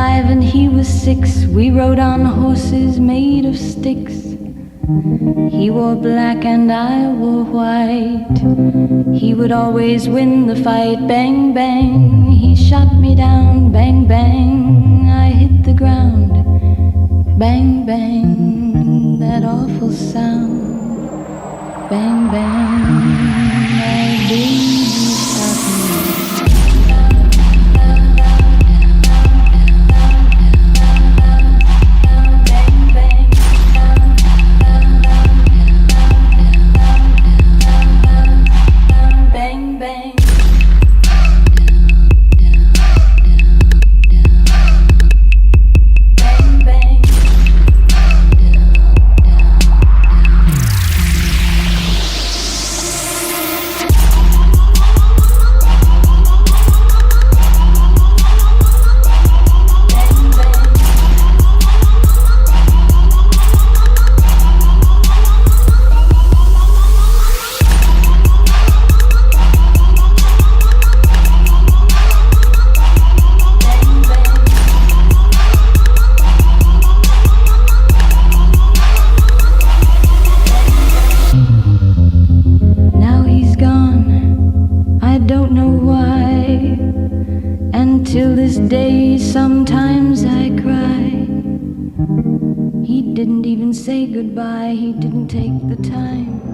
5 and he was 6. We rode on horses made of sticks. He wore black and I wore white. He would always win the fight. Bang, bang, he shot me down. Bang, bang, I hit the ground. Bang, bang, that awful sound. Bang, bang, my baby shot me. Till this day, sometimes I cry. He didn't even say goodbye, he didn't take the time.